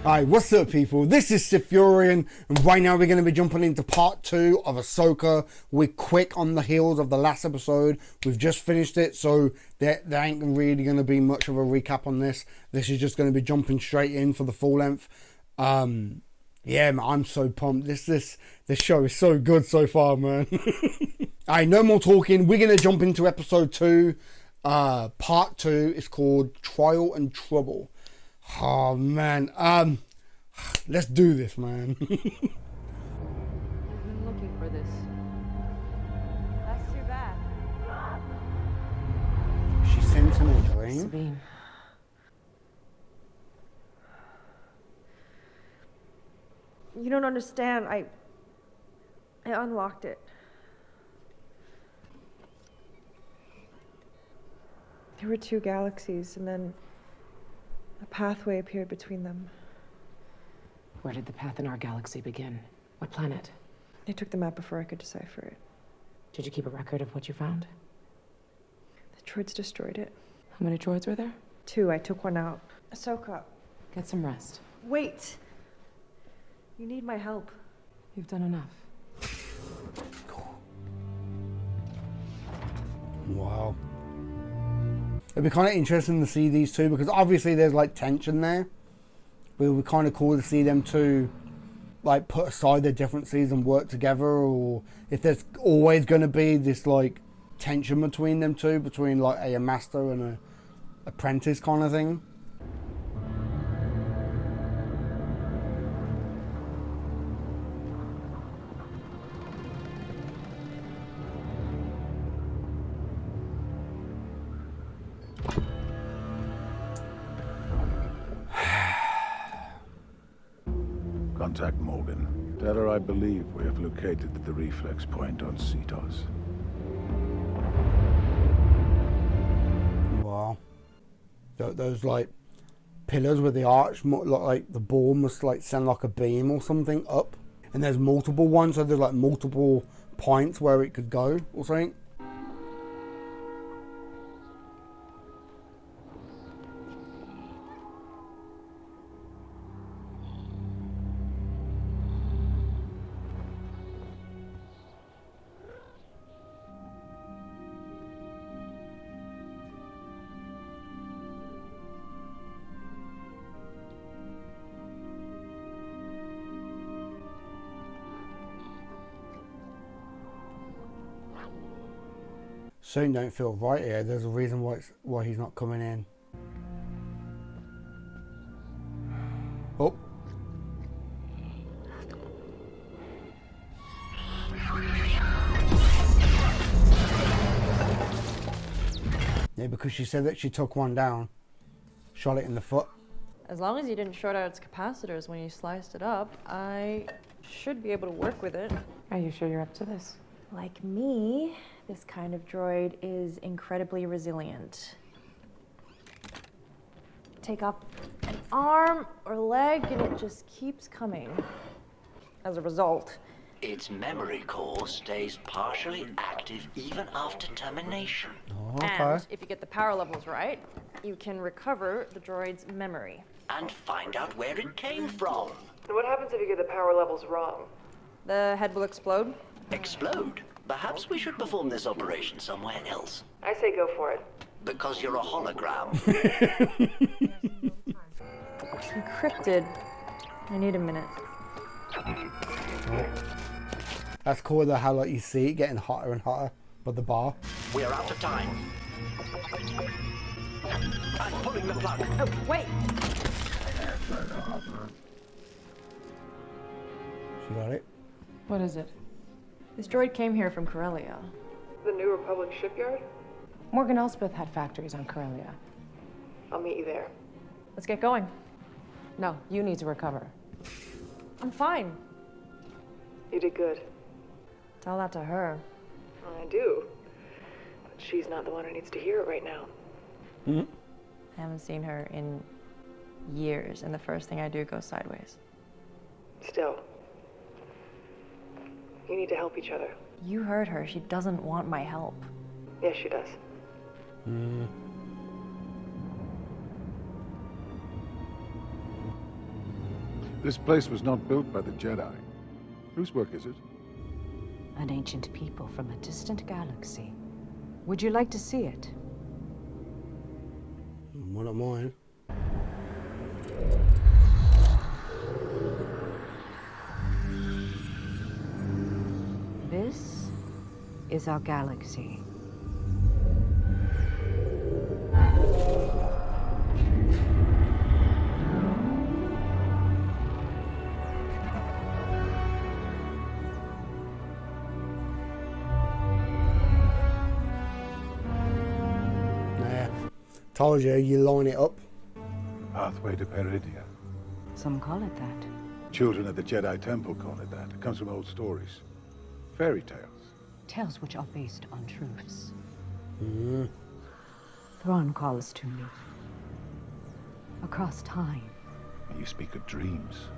Alright, what's up people? This is SithFurion, and right now we're going to be jumping into part 2 of Ahsoka. We're quick on the heels of the last episode. We've just finished it, so there ain't really going to be much of a recap on this. This is just going to be jumping straight in for the full length. Yeah, man, I'm so pumped. This show is so good so far, man. Alright, no more talking. We're going to jump into episode 2. Part 2 is called Trial and Trouble. Oh man, let's do this, man. I've been looking for this. That's too bad. She sent him a dream. Sabine. You don't understand. I unlocked it. There were 2 galaxies, and then a pathway appeared between them. Where did the path in our galaxy begin? What planet? They took the map before I could decipher it. Did you keep a record of what you found? The droids destroyed it. How many droids were there? 2. I took one out. Ahsoka. Get some rest. Wait! You need my help. You've done enough. Wow. It'd be kind of interesting to see these two, because obviously there's like tension there. But it would be kind of cool to see them two like put aside their differences and work together, or if there's always going to be this like tension between them two, between like a master and a apprentice kind of thing. Contact Morgan. Tell her I believe we have located the reflex point on Cetos. Wow. Those like pillars with the arch, like the ball must like send like a beam or something up. And there's multiple ones, so there's like multiple points where it could go or something. Something don't feel right here. There's a reason why he's not coming in. Oh. Yeah, because she said that she took one down. Shot it in the foot. As long as you didn't short out its capacitors when you sliced it up, I should be able to work with it. Are you sure you're up to this? Like me, this kind of droid is incredibly resilient. Take off an arm or leg and it just keeps coming. As a result, its memory core stays partially active even after termination. Oh, okay. And if you get the power levels right, you can recover the droid's memory. And find out where it came from. And what happens if you get the power levels wrong? The head will explode. Explode? Perhaps we should perform this operation somewhere else. I say go for it. Because you're a hologram. Encrypted. I need a minute. That's cool though, how like you see it getting hotter and hotter by the bar. We're out of time. I'm pulling the plug. Oh, wait! She got it. What is it? This droid came here from Corellia. The New Republic shipyard? Morgan Elspeth had factories on Corellia. I'll meet you there. Let's get going. No, you need to recover. I'm fine. You did good. Tell that to her. I do. But she's not the one who needs to hear it right now. Mm-hmm. I haven't seen her in years, and the first thing I do goes sideways. Still, you need to help each other. You heard her. She doesn't want my help. Yes, she does. This place was not built by the Jedi. Whose work is it? An ancient people from a distant galaxy. Would you like to see it? One of mine. This is our galaxy. Told you, you line it up. Pathway to Peridia. Some call it that. Children of the Jedi Temple call it that. It comes from old stories. Fairy tales. Tales which are based on truths. Thrawn calls to me. Across time. And you speak of dreams.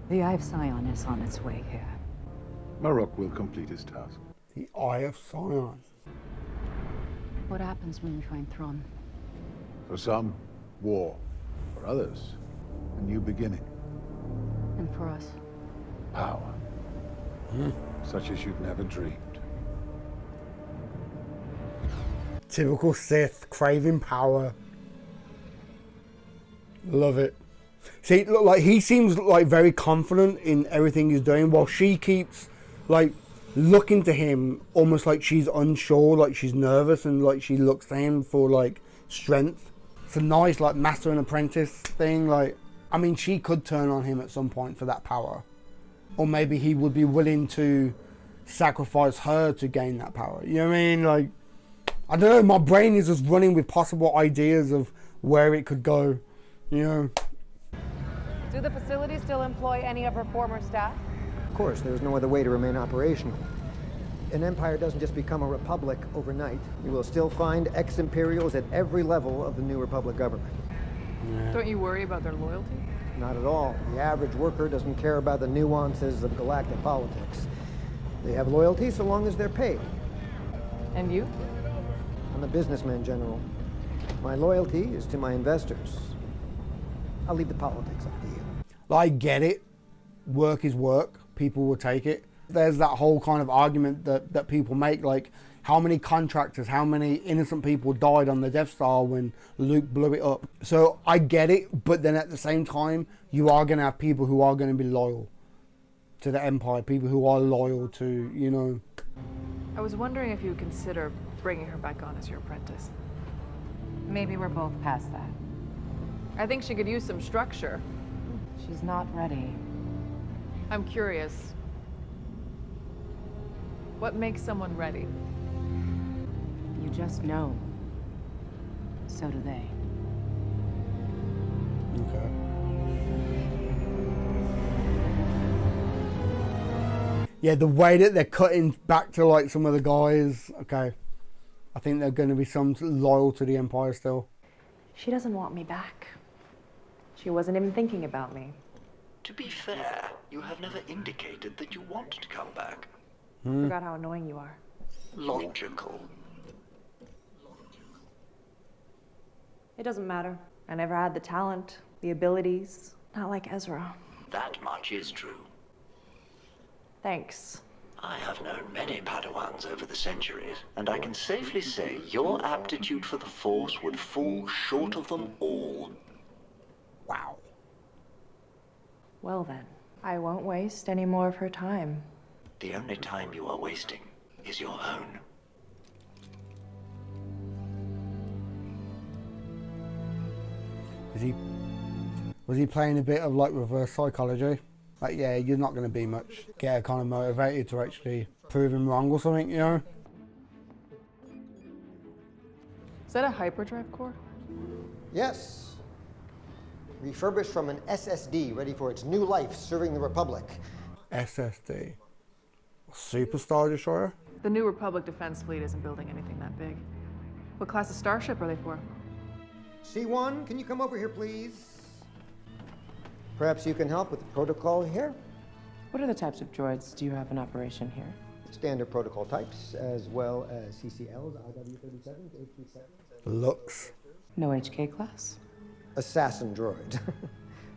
The Eye of Sion is on its way here. Marok will complete his task. The Eye of Sion. What happens when we find Thrawn? For some, war. For others, a new beginning. And for us? Power. Such as you've never dreamed. Typical Sith, craving power. Love it. See, look, like he seems like very confident in everything he's doing, while she keeps like looking to him almost like she's unsure, like she's nervous, and like she looks to him for like strength. It's a nice like master and apprentice thing. Like, I mean, she could turn on him at some point for that power, or maybe he would be willing to sacrifice her to gain that power. You know what I mean? Like, I don't know. My brain is just running with possible ideas of where it could go. You know. Do the facilities still employ any of her former staff? Of course, there's no other way to remain operational. An empire doesn't just become a republic overnight. You will still find ex-imperials at every level of the new republic government. Don't you worry about their loyalty? Not at all. The average worker doesn't care about the nuances of galactic politics. They have loyalty so long as they're paid. And you? I'm a businessman, General. My loyalty is to my investors. I'll leave the politics up to you. I get it. Work is work. People will take it. There's that whole kind of argument that people make, like how many contractors, how many innocent people died on the Death Star when Luke blew it up. So I get it, but then at the same time, you are going to have people who are going to be loyal to the Empire, people who are loyal to, you know. I was wondering if you would consider bringing her back on as your apprentice. Maybe we're both past that. I think she could use some structure. She's not ready. I'm curious. What makes someone ready? You just know. So do they. Okay. Yeah, the way that they're cutting back to like some of the guys, okay. I think they're going to be some loyal to the Empire still. She doesn't want me back. She wasn't even thinking about me. To be fair, you have never indicated that you want to come back. Forgot how annoying you are. Logical. It doesn't matter. I never had the talent, the abilities. Not like Ezra. That much is true. Thanks. I have known many Padawans over the centuries, and I can safely say your aptitude for the Force would fall short of them all. Wow. Well then, I won't waste any more of her time. The only time you are wasting is your own. Was he playing a bit of like reverse psychology? Like, yeah, you're not going to be much. Get her kind of motivated to actually prove him wrong or something, you know? Is that a hyperdrive core? Yes. Refurbished from an SSD, ready for its new life serving the Republic. SSD. Superstar Destroyer? The New Republic Defense Fleet isn't building anything that big. What class of starship are they for? C1, can you come over here, please? Perhaps you can help with the protocol here? What are the types of droids do you have in operation here? Standard protocol types, as well as CCLs, IW-37s, HV-7s. Looks. No HK class? Assassin droid.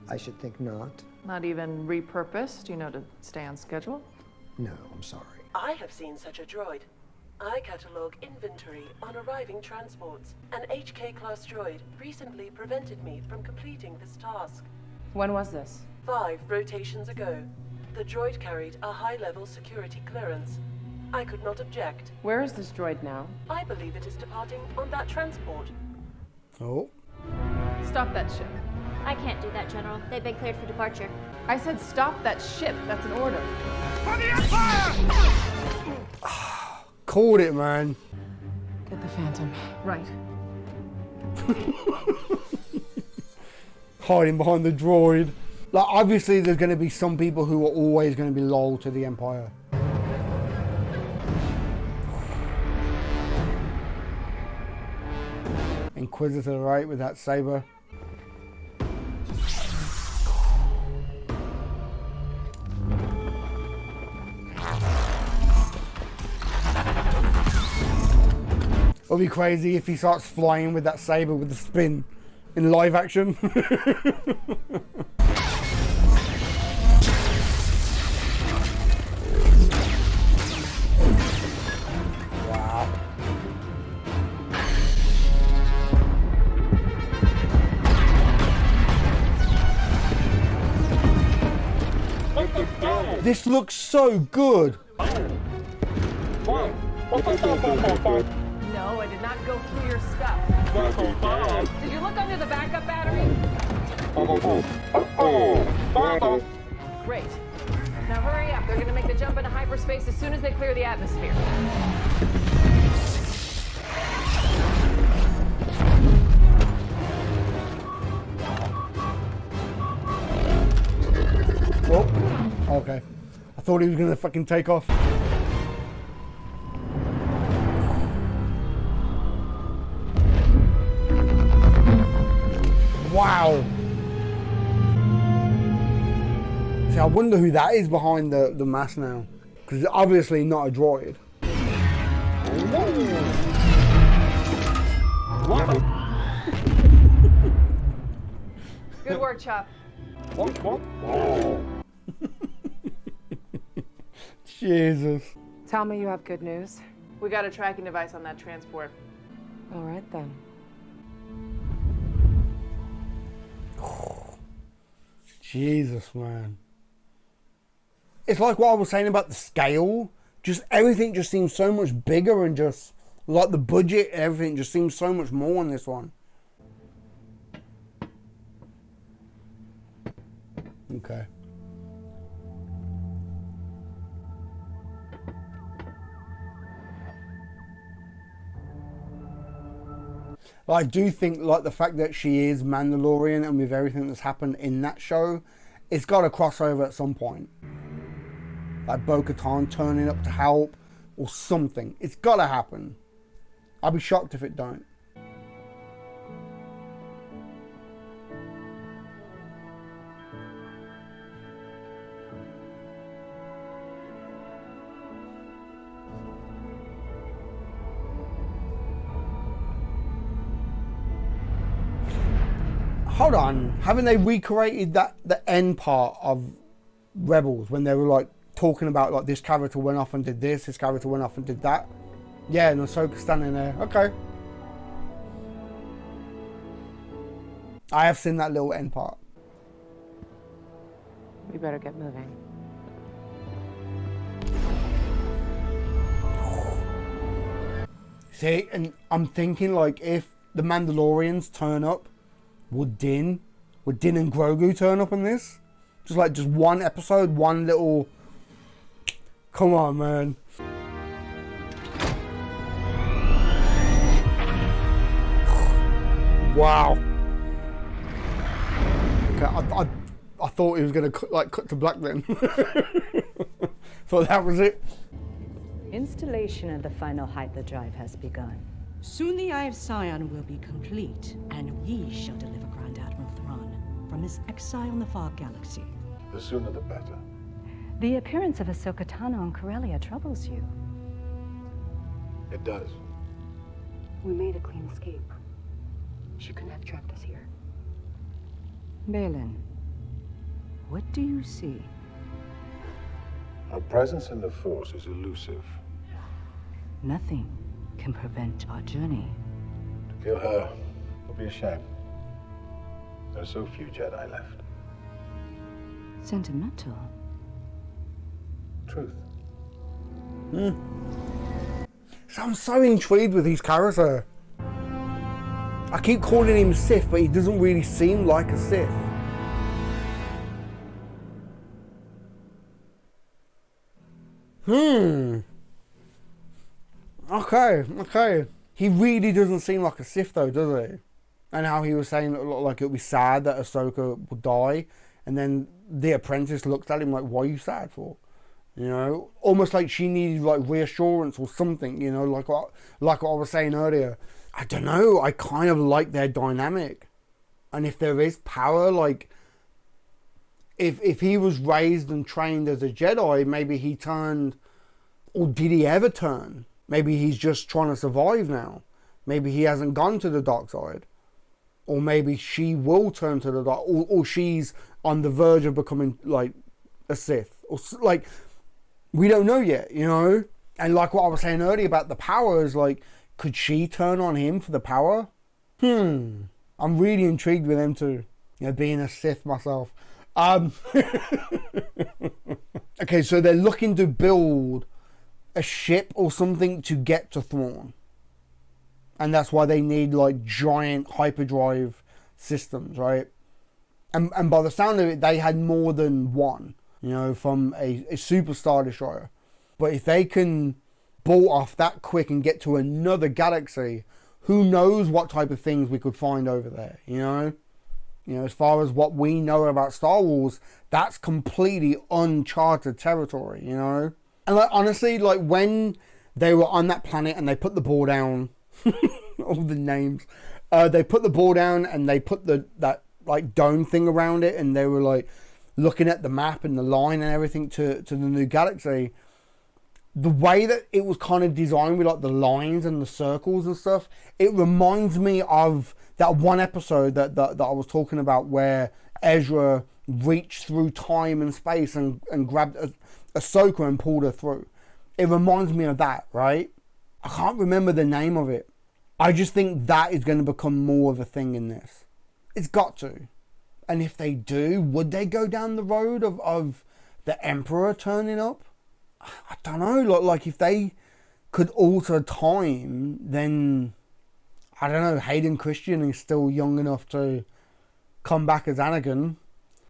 I should think not. Not even repurposed, to stay on schedule? No, I'm sorry. I have seen such a droid. I catalog inventory on arriving transports. An HK-class droid recently prevented me from completing this task. When was this? 5 rotations ago. The droid carried a high-level security clearance. I could not object. Where is this droid now? I believe it is departing on that transport. Oh. Stop that ship. I can't do that, General. They've been cleared for departure. I said stop that ship. That's an order. For the Empire! Called it, man. Get the Phantom. Right. Hiding behind the droid. Like, obviously, there's going to be some people who are always going to be loyal to the Empire. Inquisitor, right, with that saber. It'll be crazy if he starts flying with that saber with the spin in live action. Wow. This looks so good. No, I did not go through your stuff. Did you look under the backup battery? Great. Now hurry up. They're going to make the jump into hyperspace as soon as they clear the atmosphere. Whoa. Okay. I thought he was going to fucking take off. Wow. See, I wonder who that is behind the mask now. Because it's obviously not a droid. Good work, Chop. Jesus. Tell me you have good news. We got a tracking device on that transport. All right, then. Jesus, man. It's like what I was saying about the scale. Just everything just seems so much bigger, and just like the budget, everything just seems so much more on this one. Okay. I do think, like, the fact that she is Mandalorian, and with everything that's happened in that show, it's got to cross over at some point. Like Bo-Katan turning up to help or something. It's got to happen. I'll be shocked if it don't. Hold on, haven't they recreated the end part of Rebels when they were like talking about like this character went off and did this character went off and did that? Yeah, and Ahsoka standing there. Okay. I have seen that little end part. We better get moving. See, and I'm thinking like if the Mandalorians turn up, would Din and Grogu turn up in this? Just one episode, one little... Come on, man. Wow. Okay, I thought he was gonna cut to black then. Thought that was it. Installation of the final hyperdrive has begun. Soon the Eye of Sion will be complete, and we shall deliver Grand Admiral Thrawn from his exile in the Fog Galaxy. The sooner the better. The appearance of Ahsoka Tano on Corellia troubles you. It does. We made a clean escape. She couldn't have trapped us here. Balin, what do you see? Our presence in the Force is elusive. Nothing can prevent our journey. To kill her would be a shame. There are so few Jedi left. Sentimental. Truth. So I'm so intrigued with his character. I keep calling him Sith, but he doesn't really seem like a Sith. Okay. He really doesn't seem like a Sith though, does he? And how he was saying like it would be sad that Ahsoka would die, and then the apprentice looked at him like, what are you sad for? You know, almost like she needed like reassurance or something, you know, like what I was saying earlier. I don't know, I kind of like their dynamic. And if there is power, like if he was raised and trained as a Jedi, maybe he turned, or did he ever turn? Maybe he's just trying to survive now. Maybe he hasn't gone to the dark side. Or maybe she will turn to the dark, or she's on the verge of becoming like a Sith. Or like, we don't know yet, you know? And like what I was saying earlier about the powers, like, could she turn on him for the power? I'm really intrigued with them too. You know, being a Sith myself. Okay, so they're looking to build a ship or something to get to Thrawn. And that's why they need like giant hyperdrive systems, right? And by the sound of it, they had more than one, you know, from a super Star Destroyer. But if they can bolt off that quick and get to another galaxy, who knows what type of things we could find over there, you know? You know, as far as what we know about Star Wars, that's completely uncharted territory, you know? And like, honestly, like when they were on that planet and they put the ball down, all the names, they put the ball down and they put that like dome thing around it, and they were like looking at the map and the line and everything to the new galaxy. The way that it was kind of designed with like the lines and the circles and stuff, it reminds me of that one episode that I was talking about where Ezra reached through time and space and grabbed Ahsoka and pulled her through. It reminds me of that, right? I can't remember the name of it. I just think that is going to become more of a thing in this. It's got to. And if they do, would they go down the road of the Emperor turning up? I don't know. Like if they could alter time, then I don't know. Hayden Christian is still young enough to come back as Anakin.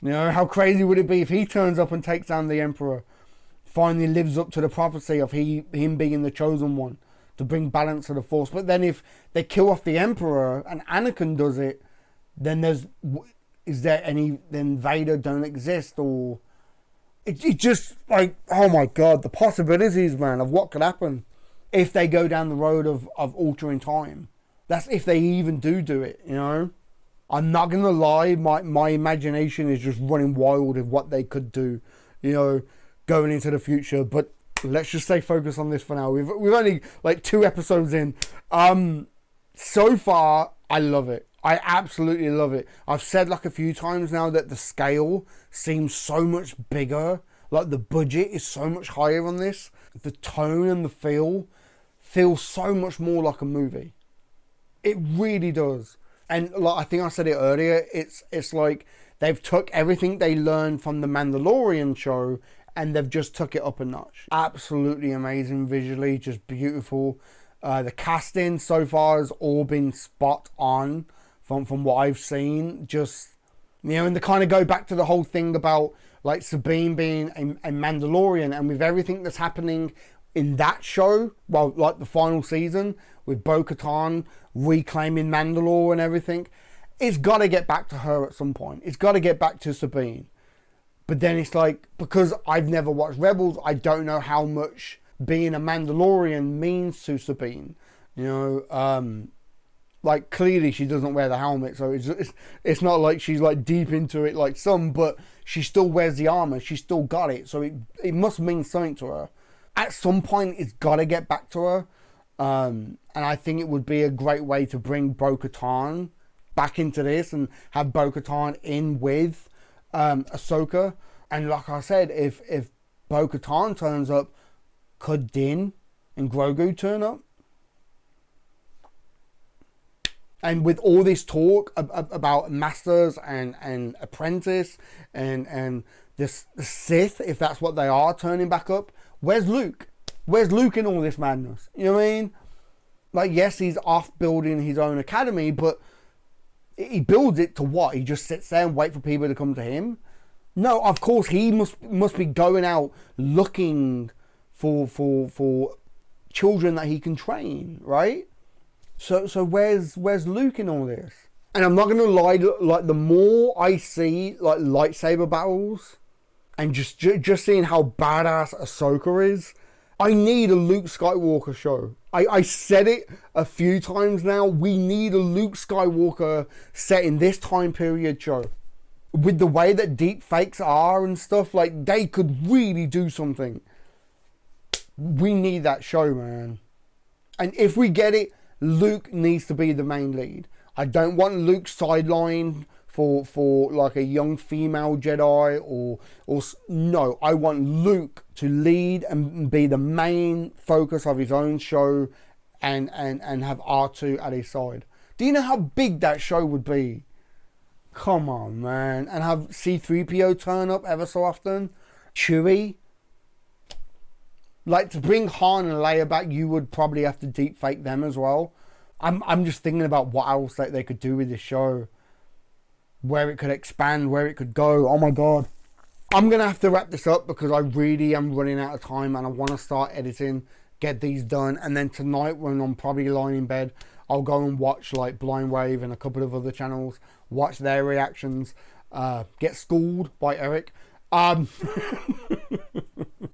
You know, how crazy would it be if he turns up and takes down the Emperor? Finally lives up to the prophecy of him being the chosen one to bring balance to the Force. But then if they kill off the Emperor and Anakin does it, then then Vader don't exist, or it just like, oh my God, the possibilities, man, of what could happen if they go down the road of altering time. That's if they even do it, you know. I'm not gonna lie, my imagination is just running wild of what they could do, you know, going into the future. But let's just stay focused on this for now. We've only like 2 episodes in. So far, I love it. I absolutely love it. I've said like a few times now that the scale seems so much bigger. Like the budget is so much higher on this. The tone and the feel feels so much more like a movie. It really does. And like I think I said it earlier, it's like they've took everything they learned from the Mandalorian show and they've just took it up a notch. Absolutely amazing visually, just beautiful. The casting so far has all been spot on from what I've seen. Just, you know, and to kind of go back to the whole thing about like Sabine being a Mandalorian, and with everything that's happening in that show, well, like the final season with Bo-Katan reclaiming Mandalore and everything, it's got to get back to her at some point. It's got to get back to Sabine. But then it's like, because I've never watched Rebels, I don't know how much being a Mandalorian means to Sabine. You know, like clearly she doesn't wear the helmet, so it's not like she's like deep into it like some, but she still wears the armor. She still got it. So it must mean something to her. At some point, it's got to get back to her. And I think it would be a great way to bring Bo-Katan back into this and have Bo-Katan in with Ahsoka. And like I said, if Bo-Katan turns up, could Din and Grogu turn up? And with all this talk about masters and apprentice and the Sith, if that's what they are, turning back up, where's Luke? Where's Luke in all this madness? You know what I mean? Like, yes, he's off building his own academy, but he builds it to what? He just sits there and wait for people to come to him? No, of course he must be going out looking for children that he can train, right? So where's Luke in all this? And I'm not gonna lie, like the more I see like lightsaber battles and just seeing how badass Ahsoka is, I need a Luke Skywalker show. I said it a few times now. We need a Luke Skywalker set in this time period show. With the way that deep fakes are and stuff, like, they could really do something. We need that show, man. And if we get it, Luke needs to be the main lead. I don't want Luke sidelined for like a young female Jedi or no. I want Luke to lead and be the main focus of his own show and have R2 at his side. Do you know how big that show would be? Come on, man. And have C-3PO turn up ever so often. Chewie. Like, to bring Han and Leia back, you would probably have to deep fake them as well. I'm just thinking about what else that they could do with this show. Where it could expand, where it could go. Oh my god. I'm going to have to wrap this up because I really am running out of time and I want to start editing, get these done. And then tonight when I'm probably lying in bed, I'll go and watch like Blind Wave and a couple of other channels, watch their reactions, get schooled by Eric. But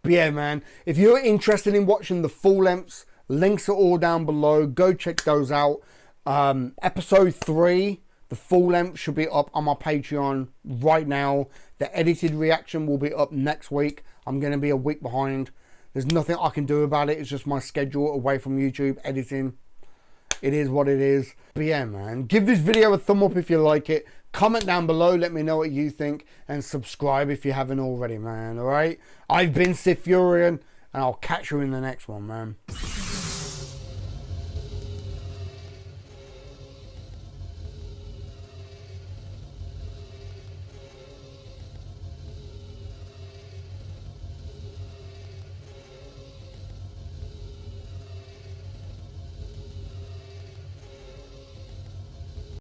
yeah, man, if you're interested in watching the full lengths, links are all down below. Go check those out. Episode 3, the full length, should be up on my Patreon right now. The edited reaction will be up next week. I'm going to be a week behind. There's nothing I can do about it. It's just my schedule away from YouTube editing. It is what it is. But yeah, man, give this video a thumb up if you like it. Comment down below, let me know what you think, and subscribe if you haven't already, man. All right, I've been SithFurion, and I'll catch you in the next one, man.